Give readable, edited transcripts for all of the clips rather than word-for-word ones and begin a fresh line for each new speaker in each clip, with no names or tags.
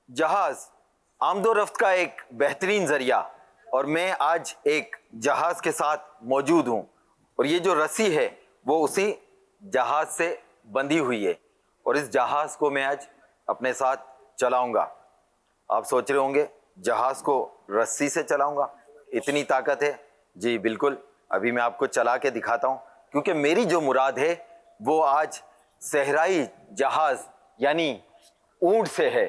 جہاز آمد و رفت کا ایک بہترین ذریعہ، اور میں آج ایک جہاز کے ساتھ موجود ہوں، اور یہ جو رسی ہے وہ اسی جہاز سے بندھی ہوئی ہے، اور اس جہاز کو میں آج اپنے ساتھ چلاؤں گا۔ آپ سوچ رہے ہوں گے جہاز کو رسی سے چلاؤں گا، اتنی طاقت ہے؟ جی بالکل، ابھی میں آپ کو چلا کے دکھاتا ہوں، کیونکہ میری جو مراد ہے وہ آج صحرائی جہاز یعنی اونٹ سے ہے۔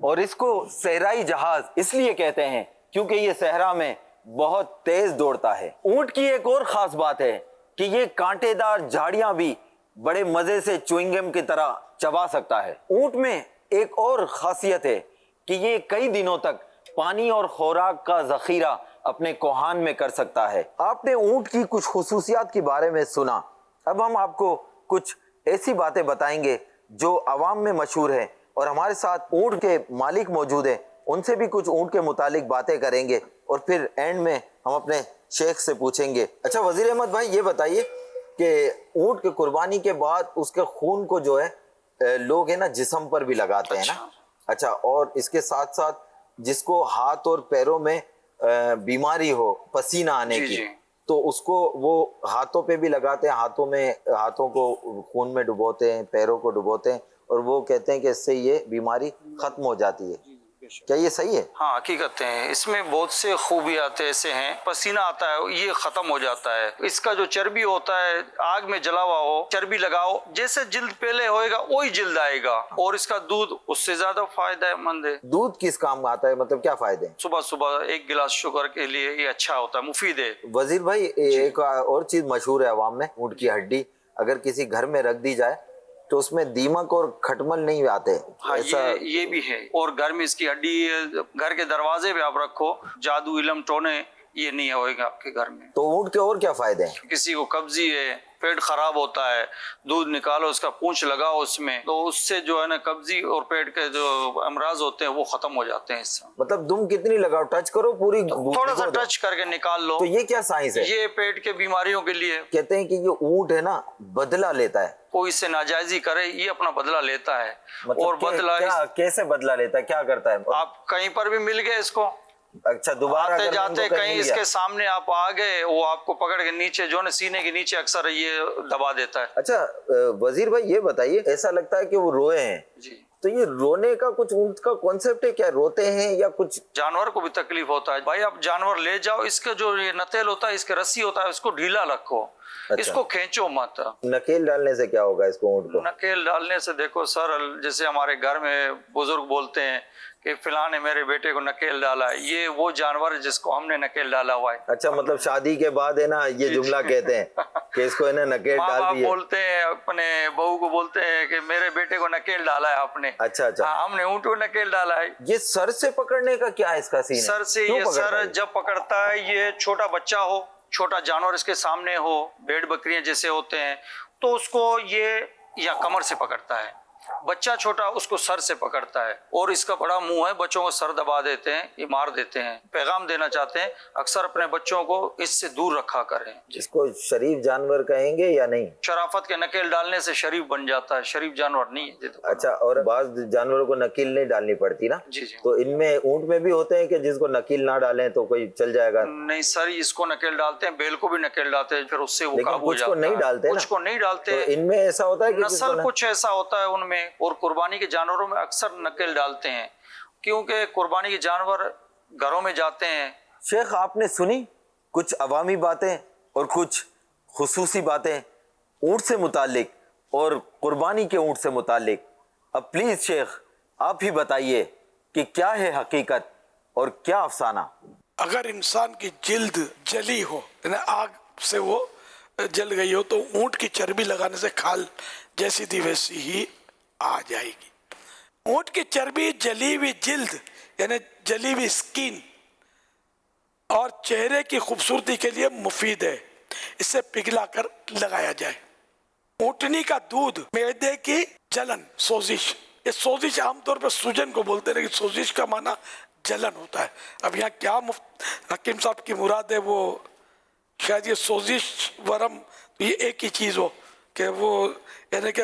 اور اس کو صحرائی جہاز اس لیے کہتے ہیں کیونکہ یہ صحرا میں بہت تیز دوڑتا ہے۔ اونٹ کی ایک اور خاص بات ہے کہ یہ کانٹے دار جھاڑیاں بھی بڑے مزے سے چوئنگم کی طرح چبا سکتا ہے۔ اونٹ میں ایک اور خاصیت ہے کہ یہ کئی دنوں تک پانی اور خوراک کا ذخیرہ اپنے کوہان میں کر سکتا ہے۔ آپ نے اونٹ کی کچھ خصوصیات کے بارے میں سنا، اب ہم آپ کو کچھ ایسی باتیں بتائیں گے جو عوام میں مشہور ہیں، اور ہمارے ساتھ اونٹ کے مالک موجود ہیں، ان سے بھی کچھ اونٹ کے متعلق باتیں کریں گے، اور پھر اینڈ میں ہم اپنے شیخ سے پوچھیں گے۔ اچھا وزیر احمد بھائی، یہ بتائیے کہ اونٹ کی قربانی کے بعد اس کے خون کو جو ہے لوگ ہیں نا جسم پر بھی لگاتے ہیں نا؟ اچھا، اور اس کے ساتھ ساتھ جس کو ہاتھ اور پیروں میں بیماری ہو پسینہ آنے کی، تو اس کو وہ ہاتھوں پہ بھی لگاتے ہیں، ہاتھوں کو خون میں ڈبوتے ہیں، پیروں کو ڈبوتے ہیں، اور وہ کہتے ہیں کہ اس سے یہ بیماری ختم ہو جاتی ہے۔ کیا یہ صحیح ہے؟
ہاں حقیقت ہے، اس میں بہت سے خوبیات ایسے ہیں، پسینہ آتا ہے یہ ختم ہو جاتا ہے، اس کا جو چربی ہوتا ہے آگ میں جلا ہوا ہو، چربی لگاؤ، جیسے جلد پہلے ہوئے گا وہی جلد آئے گا، اور اس کا دودھ اس سے زیادہ فائدہ مند ہے۔
دودھ کس کام میں آتا ہے، مطلب کیا فائدے ہیں؟
صبح صبح ایک گلاس شوگر کے لیے یہ اچھا ہوتا ہے، مفید ہے۔
وزیر بھائی، ایک اور چیز مشہور ہے عوام میں، اونٹ کی ہڈی اگر کسی گھر میں رکھ دی جائے تو اس میں دیمک اور کھٹمل نہیں آتے۔
ہاں یہ بھی ہے، اور گھر میں اس کی ہڈی گھر کے دروازے پہ آپ رکھو، جادو علم ٹونے یہ نہیں ہوئے گا آپ کے گھر میں۔
تو اونٹ کے اور کیا فائدے ہیں؟
کسی کو قبضی ہے، پیٹ خراب ہوتا ہے، دودھ نکالو، اس کا پونچھ لگاؤ اس میں، تو اس سے جو ہے نا قبضی اور پیٹ کے جو امراض ہوتے ہیں وہ ختم ہو جاتے ہیں۔ اس سے
مطلب دم کتنی لگاؤ، ٹچ کرو پوری،
تھوڑا سا ٹچ کر کے نکال لو۔
تو یہ کیا سائنس ہے؟
یہ پیٹ کے بیماریوں کے لیے۔
کہتے ہیں کہ یہ اونٹ ہے نا بدلہ لیتا ہے،
کوئی اس سے ناجائزی کرے یہ اپنا بدلہ لیتا ہے، اور
مطلب
بدلہ
کیسے بدلہ لیتا ہے، کیا کرتا ہے؟
آپ کہیں پر بھی مل گئے اس کو،
اچھا دوبارہ
آتے جاتے کہیں اس کے سامنے آپ آ گئے، وہ آپ کو پکڑ کے نیچے جو ہے سینے کے نیچے اکثر یہ دبا دیتا ہے۔
اچھا وزیر بھائی یہ بتائیے، ایسا لگتا ہے کہ وہ روئے ہیں،
جی
تو یہ رونے کا کچھ اونٹ کا کانسیپٹ ہے کیا؟ روتے ہیں یا کچھ؟
جانور کو بھی تکلیف ہوتا ہے بھائی، آپ جانور لے جاؤ، اس کا جو یہ نتیل ہوتا ہے، اس کے رسی ہوتا ہے، اس کو ڈھیلا رکھو، اس کو کھینچو مت۔
نکیل ڈالنے سے کیا ہوگا اس کو، اونٹ کو؟
نکیل ڈالنے سے دیکھو سر، جیسے ہمارے گھر میں بزرگ بولتے ہیں کہ فلاں نے میرے بیٹے کو نکیل ڈالا ہے، یہ وہ جانور ہے جس کو ہم نے نکیل ڈالا ہوا ہے۔
اچھا، مطلب شادی کے بعد ہے نا یہ جملہ کہتے ہیں کہ اس کو ہے نا نکیل
ماں
ڈال
باپ
دیے۔
بولتے ہیں اپنے بہو کو، بولتے ہیں کہ میرے بیٹے کو نکیل ڈالا ہے آپ نے۔
اچھا
ہم نے اونٹ کو نکیل ڈالا ہے۔
یہ سر سے پکڑنے کا کیا ہے اس کا سین؟
سر سے یہ سر جب پکڑتا ہے، یہ چھوٹا بچہ ہو، چھوٹا جانور اس کے سامنے ہو، بھیڑ بکریاں جیسے ہوتے ہیں، تو اس کو یہ یا کمر سے پکڑتا ہے، بچہ چھوٹا اس کو سر سے پکڑتا ہے، اور اس کا بڑا منہ ہے، بچوں کو سر دبا دیتے ہیں، یہ مار دیتے ہیں۔ پیغام دینا چاہتے ہیں اکثر اپنے بچوں کو اس سے دور رکھا کریں۔
اس کو شریف جانور کہیں گے یا نہیں؟
شرافت کے نکیل ڈالنے سے شریف بن جاتا ہے، شریف جانور نہیں ہے۔
اچھا، اور بعض جانوروں کو نکیل نہیں ڈالنی پڑتی نا؟
جی جی،
تو ان میں اونٹ میں بھی ہوتے ہیں کہ جس کو نکیل نہ ڈالیں تو کوئی چل جائے گا؟
نہیں سر، اس کو نکیل ڈالتے ہیں، بیل کو بھی نکیل ڈالتے ہیں، پھر اس سے وہ قابو ہو
کچھ
جاتا
کو
ہے۔
نہیں ڈالتے،
کچھ کو نہیں ڈالتے،
تو ان میں ایسا ہوتا ہے کہ
نسل کچھ ایسا ہوتا ہے ان میں، اور قربانی کے جانوروں میں اکثر نکیل ڈالتے ہیں، کیونکہ قربانی کے جانور گھروں میں جاتے ہیں۔
شیخ آپ نے سنی کچھ عوامی باتیں اور کچھ خصوصی باتیں اونٹ سے متعلق اور قربانی کے اونٹ سے متعلق۔ اب پلیز شیخ آپ ہی بتائیے کہ کیا ہے حقیقت اور کیا افسانہ؟
اگر انسان کی جلد جلی ہو، یعنی آگ سے وہ جل گئی ہو، تو اونٹ کی چربی لگانے سے کھال جیسی تھی ویسی ہی آ جائے گی۔ اونٹ کی چربی جلی ہوئی جلد یعنی جلی ہوئی سکین اور چہرے کی خوبصورتی کے لیے مفید ہے، اس سے پگھلا کر لگایا جائے۔ اونٹنی کا دودھ معدے کی جلن، سوزش، یہ سوزش عام طور پر سوجن کو بولتے ہیں، لیکن سوزش کا معنی جلن ہوتا ہے۔ اب یہاں کیا حکیم صاحب کی مراد ہے، وہ شاید یہ سوزش ورم یہ ایک ہی چیز ہو کہ وہ یعنی کہ